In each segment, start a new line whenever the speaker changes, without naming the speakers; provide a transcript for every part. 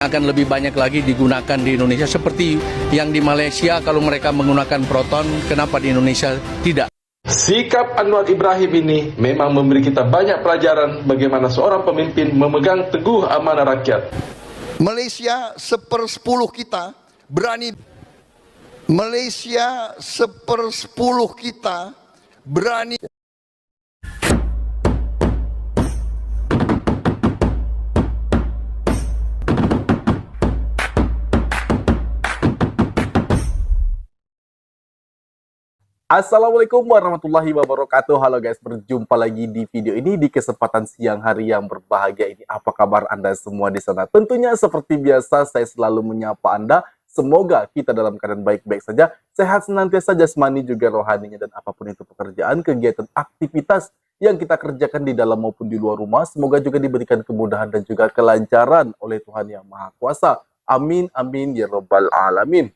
akan lebih banyak lagi digunakan di Indonesia seperti yang di Malaysia. Kalau mereka menggunakan Proton, kenapa di Indonesia tidak?
Sikap Anwar Ibrahim ini memang memberi kita banyak pelajaran bagaimana seorang pemimpin memegang teguh amanah rakyat.
Malaysia 1/10 kita berani. Malaysia 1/10 kita berani.
Assalamualaikum warahmatullahi wabarakatuh. Halo guys, berjumpa lagi di video ini di kesempatan siang hari yang berbahagia ini. Apa kabar Anda semua di sana? Tentunya seperti biasa saya selalu menyapa Anda. Semoga kita dalam keadaan baik-baik saja, sehat senantiasa jasmani juga rohaninya, dan apapun itu pekerjaan, kegiatan, aktivitas yang kita kerjakan di dalam maupun di luar rumah, semoga juga diberikan kemudahan dan juga kelancaran oleh Tuhan Yang Maha Kuasa. Amin, amin, ya rabbal alamin.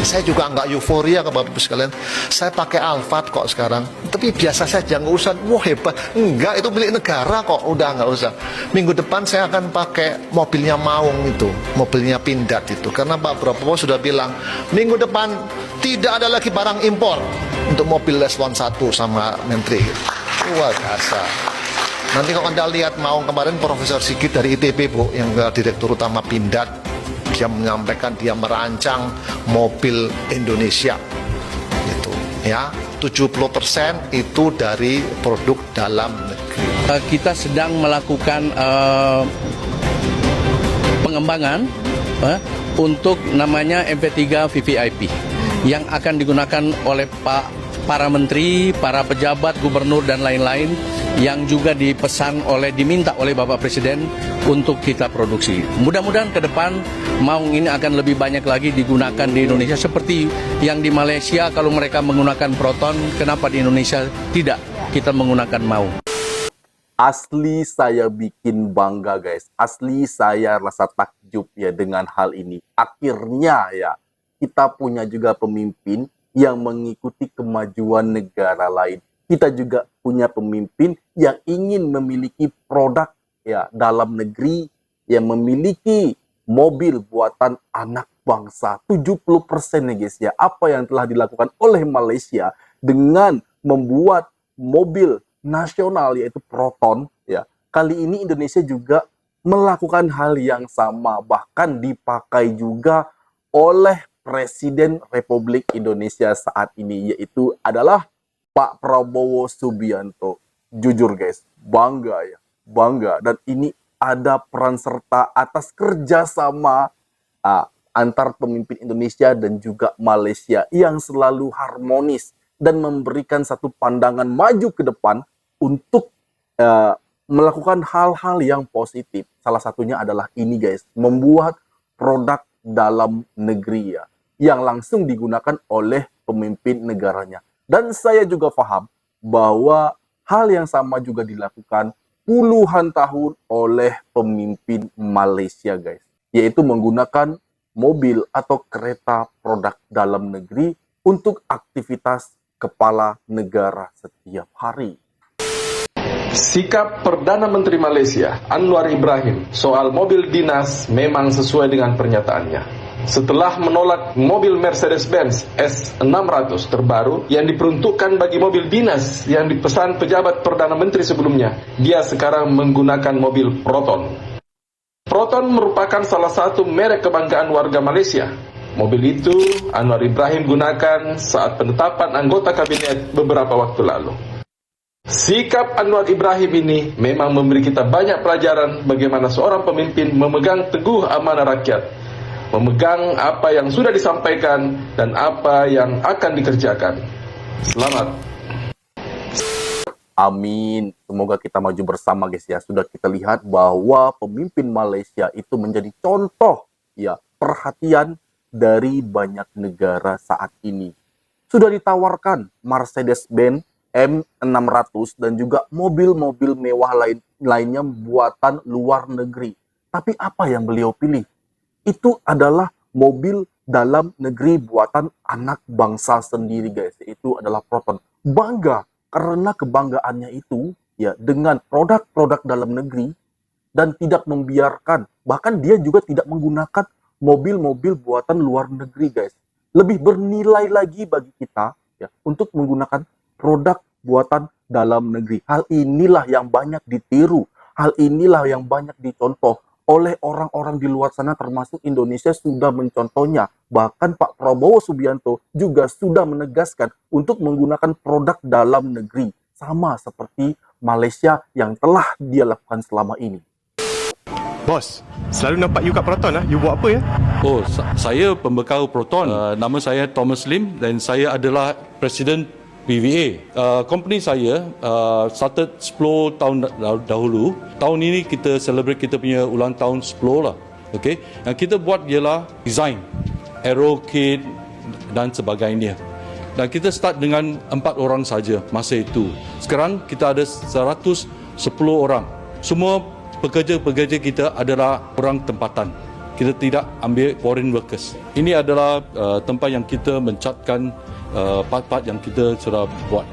Saya juga nggak euforia ke Bapak-Ibu sekalian. Saya pakai Alphard kok sekarang. Tapi biasa saja, nggak usah. Wah hebat. Enggak, itu milik negara kok. Udah nggak usah. Minggu depan saya akan pakai mobilnya Maung itu. Mobilnya Pindad itu. Karena Pak Prabowo sudah bilang, minggu depan tidak ada lagi barang impor. Untuk mobil Leslon 1 sama Menteri. Luar biasa. Nanti kalau Anda lihat Maung kemarin, Profesor Sigit dari ITB Bu, yang Direktur Utama Pindad, dia menyampaikan dia merancang mobil Indonesia itu ya 70% itu dari produk dalam negeri.
Kita sedang melakukan pengembangan untuk namanya MP3 VVIP yang akan digunakan oleh para menteri, para pejabat, gubernur dan lain-lain, yang juga diminta oleh Bapak Presiden untuk kita produksi. Mudah-mudahan ke depan Maung ini akan lebih banyak lagi digunakan di Indonesia seperti yang di Malaysia. Kalau mereka menggunakan Proton, kenapa di Indonesia tidak kita menggunakan Maung?
Asli saya bikin bangga guys. Asli saya rasa takjub ya dengan hal ini. Akhirnya ya kita punya juga pemimpin yang mengikuti kemajuan negara lain. Kita juga punya pemimpin yang ingin memiliki produk ya dalam negeri, yang memiliki mobil buatan anak bangsa. 70% nih guys ya, apa yang telah dilakukan oleh Malaysia dengan membuat mobil nasional yaitu Proton ya. Kali ini Indonesia juga melakukan hal yang sama, bahkan dipakai juga oleh Presiden Republik Indonesia saat ini, yaitu adalah Pak Prabowo Subianto. Jujur guys, bangga ya, bangga. Dan ini ada peran serta atas kerjasama antar pemimpin Indonesia dan juga Malaysia yang selalu harmonis dan memberikan satu pandangan maju ke depan untuk melakukan hal-hal yang positif. Salah satunya adalah ini guys, membuat produk dalam negeri ya, yang langsung digunakan oleh pemimpin negaranya. Dan saya juga paham bahwa hal yang sama juga dilakukan puluhan tahun oleh pemimpin Malaysia guys, yaitu menggunakan mobil atau kereta produk dalam negeri untuk aktivitas kepala negara setiap hari.
Sikap Perdana Menteri Malaysia Anwar Ibrahim soal mobil dinas memang sesuai dengan pernyataannya. Setelah menolak mobil Mercedes-Benz S600 terbaru yang diperuntukkan bagi mobil dinas yang dipesan pejabat Perdana Menteri sebelumnya, dia sekarang menggunakan mobil Proton. Proton merupakan salah satu merek kebanggaan warga Malaysia. Mobil itu Anwar Ibrahim gunakan saat penetapan anggota kabinet beberapa waktu lalu. Sikap Anwar Ibrahim ini memang memberi kita banyak pelajaran bagaimana seorang pemimpin memegang teguh amanah rakyat, memegang apa yang sudah disampaikan dan apa yang akan dikerjakan. Selamat.
Amin. Semoga kita maju bersama guys ya. Sudah kita lihat bahwa pemimpin Malaysia itu menjadi contoh ya perhatian dari banyak negara saat ini. Sudah ditawarkan Mercedes-Benz M600 dan juga mobil-mobil mewah lainnya buatan luar negeri. Tapi apa yang beliau pilih? Itu adalah mobil dalam negeri buatan anak bangsa sendiri guys. Itu adalah Proton. Bangga karena kebanggaannya itu ya dengan produk-produk dalam negeri dan tidak membiarkan, bahkan dia juga tidak menggunakan mobil-mobil buatan luar negeri, guys. Lebih bernilai lagi bagi kita ya untuk menggunakan produk buatan dalam negeri. Hal inilah yang banyak ditiru, hal inilah yang banyak dicontoh oleh orang-orang di luar sana, termasuk Indonesia sudah mencontohnya. Bahkan Pak Prabowo Subianto juga sudah menegaskan untuk menggunakan produk dalam negeri, sama seperti Malaysia yang telah dia lakukan selama ini.
Bos, selalu nampak you kat Proton lah. You buat apa ya?
Oh, saya pembekal Proton. Nama saya Thomas Lim dan saya adalah Presiden PVA. Company saya started 10 tahun dahulu. Tahun ini kita celebrate kita punya ulang tahun 10 lah. Okay? Yang kita buat ialah design, aero kit dan sebagainya. Dan kita start dengan 4 orang saja masa itu. Sekarang kita ada 110 orang. Semua pekerja-pekerja kita adalah orang tempatan. Kita tidak ambil foreign workers. Ini adalah tempat yang kita mencatkan part-part yang kita sudah buat.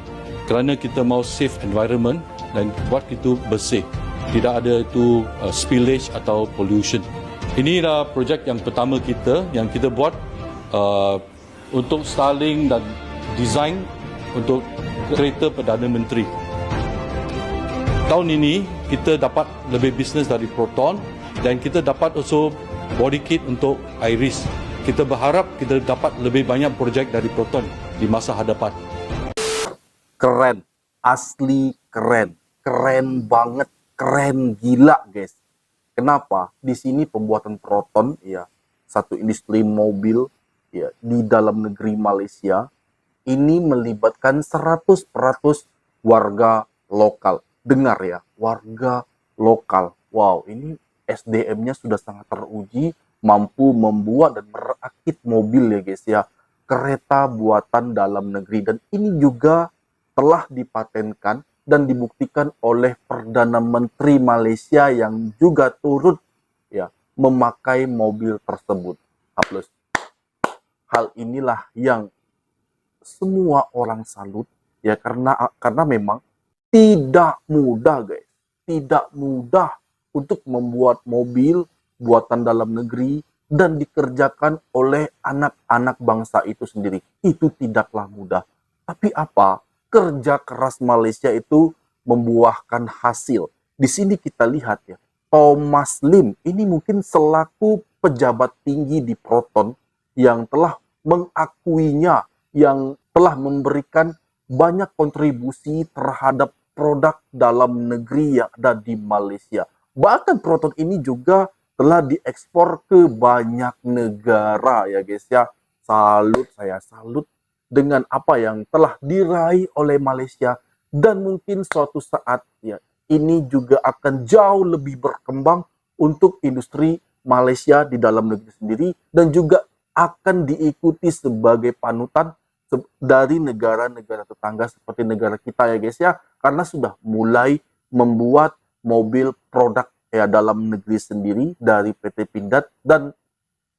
Kerana kita mau safe environment dan buat itu bersih. Tidak ada itu spillage atau pollution. Inilah projek yang pertama kita yang kita buat untuk styling dan design untuk kereta Perdana Menteri. Tahun ini kita dapat lebih bisnes dari Proton dan kita dapat also body kit untuk Iris. Kita berharap kita dapat lebih banyak projek dari Proton di masa hadapan.
Keren, asli keren, keren banget, keren gila, guys. Kenapa? Di sini pembuatan Proton, ya, satu industri mobil, ya, di dalam negeri Malaysia, ini melibatkan 100% warga lokal. Dengar ya, warga lokal. Wow, ini SDM-nya sudah sangat teruji, mampu membuat dan merakit mobil ya guys ya. Kereta buatan dalam negeri. Dan ini juga telah dipatenkan dan dibuktikan oleh Perdana Menteri Malaysia yang juga turut ya memakai mobil tersebut. Aplaus. Hal inilah yang semua orang salut ya, karena memang tidak mudah, guys. Tidak mudah untuk membuat mobil buatan dalam negeri dan dikerjakan oleh anak-anak bangsa itu sendiri. Itu tidaklah mudah. Tapi apa? Kerja keras Malaysia itu membuahkan hasil. Di sini kita lihat ya, Thomas Lim ini mungkin selaku pejabat tinggi di Proton yang telah mengakuinya, yang telah memberikan banyak kontribusi terhadap produk dalam negeri yang ada di Malaysia. Bahkan Proton ini juga telah diekspor ke banyak negara ya guys ya. Salut, saya salut dengan apa yang telah diraih oleh Malaysia, dan mungkin suatu saat ya ini juga akan jauh lebih berkembang untuk industri Malaysia di dalam negeri sendiri, dan juga akan diikuti sebagai panutan dari negara-negara tetangga seperti negara kita ya guys ya, karena sudah mulai membuat mobil produk ya dalam negeri sendiri dari PT Pindad, dan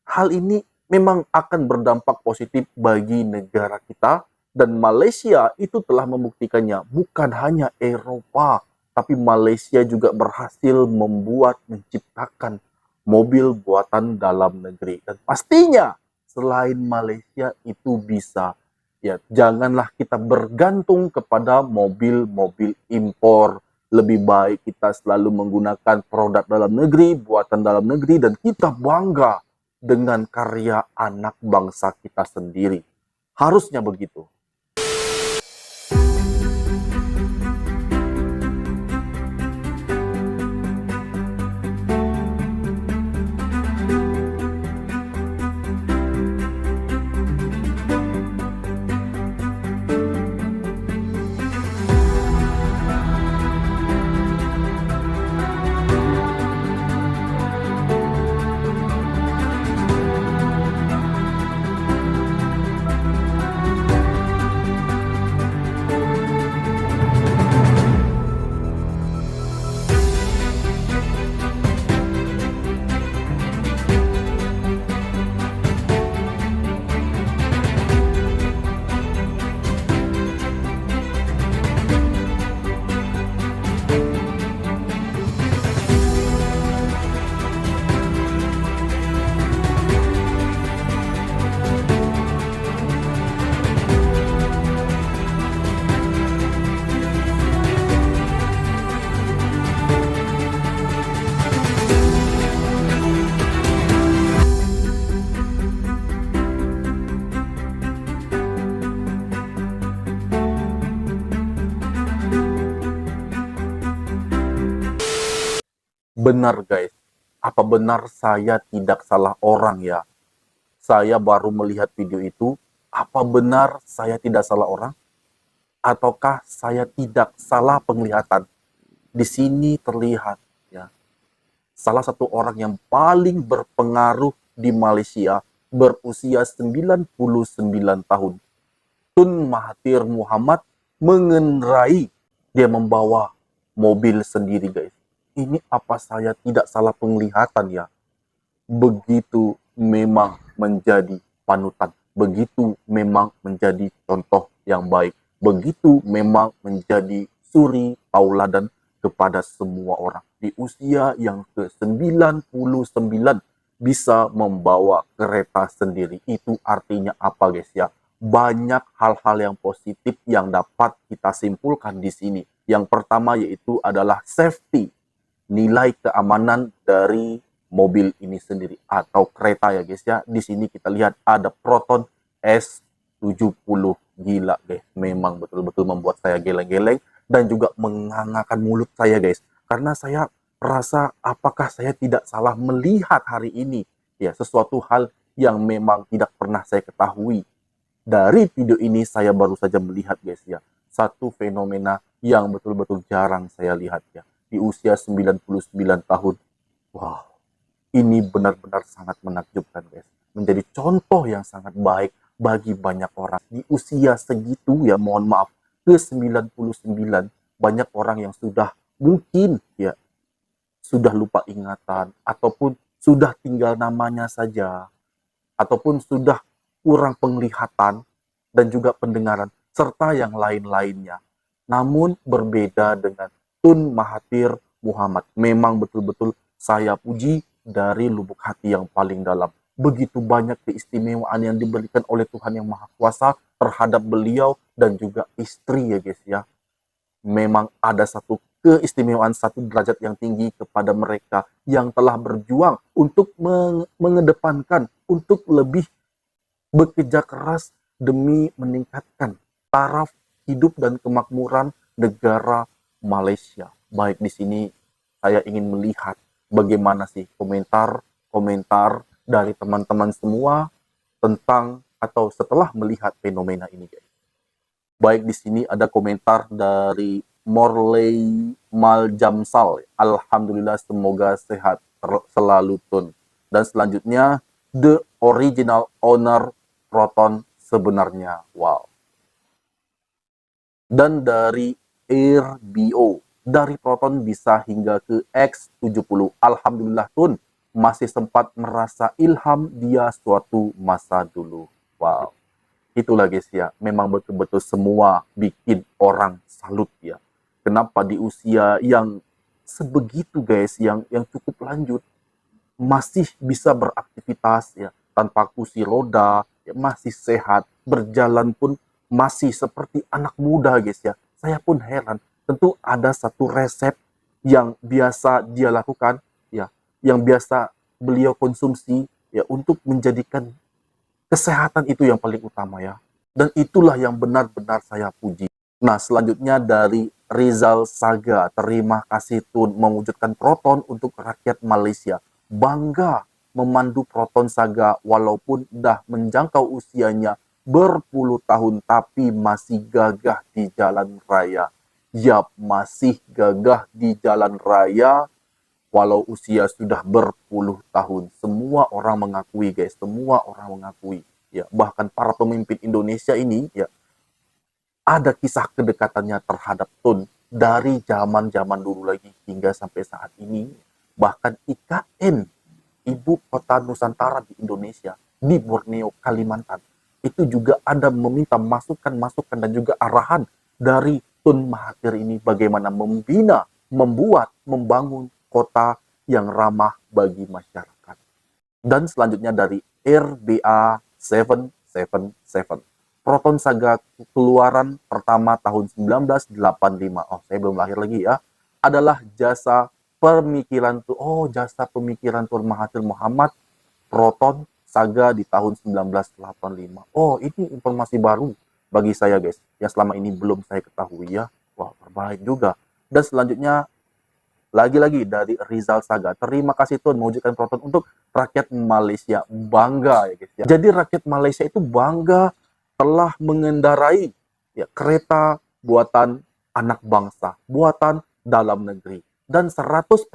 hal ini memang akan berdampak positif bagi negara kita, dan Malaysia itu telah membuktikannya. Bukan hanya Eropa, tapi Malaysia juga berhasil menciptakan mobil buatan dalam negeri. Dan pastinya selain Malaysia itu bisa, ya janganlah kita bergantung kepada mobil-mobil impor. Lebih baik kita selalu menggunakan produk dalam negeri, buatan dalam negeri, dan kita bangga dengan karya anak bangsa kita sendiri. Harusnya begitu. benar guys? Apa benar saya tidak salah orang ya? Saya baru melihat video itu. Apa benar saya tidak salah orang? Ataukah saya tidak salah penglihatan? Di sini terlihat ya, salah satu orang yang paling berpengaruh di Malaysia berusia 99 tahun. Tun Mahathir Mohamad mengendarai, dia membawa mobil sendiri guys. Ini apa saya tidak salah penglihatan ya? Begitu memang menjadi panutan. Begitu memang menjadi contoh yang baik. Begitu memang menjadi suri tauladan kepada semua orang. Di usia yang ke-99 bisa membawa kereta sendiri. Itu artinya apa guys ya? Banyak hal-hal yang positif yang dapat kita simpulkan di sini. Yang pertama yaitu adalah safety. Nilai keamanan dari mobil ini sendiri atau kereta ya guys ya. Di sini kita lihat ada Proton S70. Gila guys, memang betul-betul membuat saya geleng-geleng dan juga mengangakan mulut saya guys. Karena saya rasa apakah saya tidak salah melihat hari ini ya, sesuatu hal yang memang tidak pernah saya ketahui. Dari video ini saya baru saja melihat guys ya, satu fenomena yang betul-betul jarang saya lihat ya. Di usia 99 tahun. Wow, ini benar-benar sangat menakjubkan guys. Menjadi contoh yang sangat baik bagi banyak orang. Di usia segitu ya, mohon maaf, ke-99, banyak orang yang sudah mungkin ya, sudah lupa ingatan, ataupun sudah tinggal namanya saja, ataupun sudah kurang penglihatan dan juga pendengaran, serta yang lain-lainnya. Namun berbeda dengan Tun Mahathir Mohamad. Memang betul-betul saya puji dari lubuk hati yang paling dalam. Begitu banyak keistimewaan yang diberikan oleh Tuhan Yang Maha Kuasa terhadap beliau dan juga istri ya guys ya. Memang ada satu keistimewaan, satu derajat yang tinggi kepada mereka yang telah berjuang untuk mengedepankan, untuk lebih bekerja keras demi meningkatkan taraf hidup dan kemakmuran negara Malaysia. Baik, di sini saya ingin melihat bagaimana sih komentar dari teman-teman semua tentang atau setelah melihat fenomena ini guys. Baik, di sini ada komentar dari Morley Maljamsal. Alhamdulillah, semoga sehat selalu Tun. Dan selanjutnya, the original owner Proton sebenarnya. Wow. Dan dari RBO, dari Proton bisa hingga ke X70. Alhamdulillah Tun, masih sempat merasa ilham dia suatu masa dulu. Wow. Itulah guys ya, memang betul-betul semua bikin orang salut ya. Kenapa di usia yang sebegitu guys, yang cukup lanjut, masih bisa beraktivitas ya, tanpa kursi roda, ya, masih sehat, berjalan pun masih seperti anak muda guys ya. Saya pun heran, tentu ada satu resep yang biasa dia lakukan ya, yang biasa beliau konsumsi ya, untuk menjadikan kesehatan itu yang paling utama ya. Dan itulah yang benar-benar saya puji. Nah, selanjutnya dari Rizal Saga, terima kasih Tun mewujudkan Proton untuk rakyat Malaysia. Bangga memandu Proton Saga walaupun dah menjangkau usianya berpuluh tahun tapi masih gagah di jalan raya. Yap, masih gagah di jalan raya walau usia sudah berpuluh tahun. Semua orang mengakui guys, semua orang mengakui. Ya, bahkan para pemimpin Indonesia ini ya, ada kisah kedekatannya terhadap Tun dari zaman-zaman dulu lagi hingga sampai saat ini. Bahkan IKN, Ibu Kota Nusantara di Indonesia, di Borneo, Kalimantan, itu juga ada meminta masukan-masukan dan juga arahan dari Tun Mahathir ini bagaimana membina, membuat, membangun kota yang ramah bagi masyarakat. Dan selanjutnya dari RBA 777. Proton Saga keluaran pertama tahun 1985. Oh, saya belum lahir lagi ya. Adalah jasa pemikiran jasa pemikiran Tun Mahathir Mohamad. Proton Saga di tahun 1985. Oh, ini informasi baru bagi saya guys, yang selama ini belum saya ketahui ya. Wah, terbaik juga. Dan selanjutnya lagi-lagi dari Rizal Saga. Terima kasih Tun mewujudkan Proton untuk rakyat Malaysia. Bangga ya guys ya. Jadi rakyat Malaysia itu bangga telah mengendarai ya, kereta buatan anak bangsa, buatan dalam negeri. Dan 100%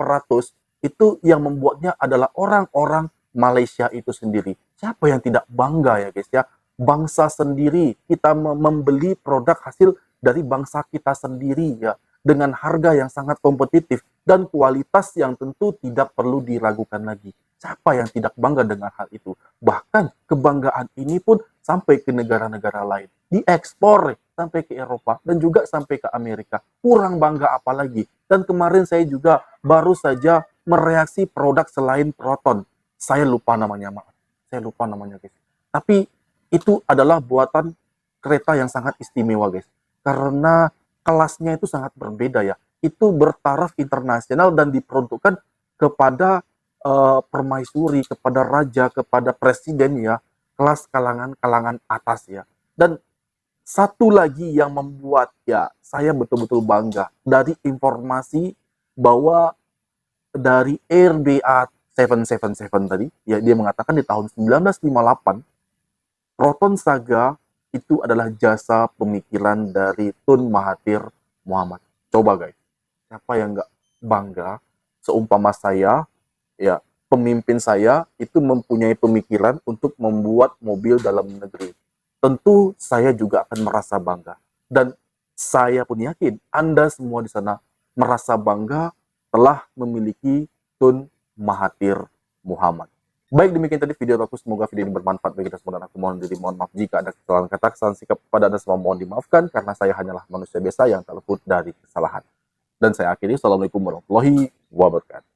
itu yang membuatnya adalah orang-orang Malaysia itu sendiri. Siapa yang tidak bangga ya guys ya? Bangsa sendiri, kita membeli produk hasil dari bangsa kita sendiri ya, dengan harga yang sangat kompetitif dan kualitas yang tentu tidak perlu diragukan lagi. Siapa yang tidak bangga dengan hal itu? Bahkan kebanggaan ini pun sampai ke negara-negara lain. Diekspor sampai ke Eropa dan juga sampai ke Amerika. Kurang bangga apalagi. Dan kemarin saya juga baru saja mereaksi produk selain Proton. Saya lupa namanya, maaf. Saya lupa namanya guys. Tapi itu adalah buatan kereta yang sangat istimewa guys. Karena kelasnya itu sangat berbeda ya. Itu bertaraf internasional dan diperuntukkan kepada permaisuri, kepada raja, kepada presiden ya. Kelas kalangan atas ya. Dan satu lagi yang membuat ya saya betul-betul bangga dari informasi bahwa dari RBA 777 tadi ya, dia mengatakan di tahun 1958 Proton Saga itu adalah jasa pemikiran dari Tun Mahathir Mohamad. Coba guys, siapa yang nggak bangga seumpama saya, ya pemimpin saya itu mempunyai pemikiran untuk membuat mobil dalam negeri. Tentu saya juga akan merasa bangga. Dan saya pun yakin Anda semua di sana merasa bangga telah memiliki Tun Mahathir Mohamad. Baik, demikian tadi video aku. Semoga video ini bermanfaat bagi kita semua dan aku mohon maaf jika ada kesalahan kata, kesalahan sikap kepada Anda semua mohon dimaafkan karena saya hanyalah manusia biasa yang tak luput dari kesalahan. Dan saya akhiri. Assalamualaikum warahmatullahi wabarakatuh.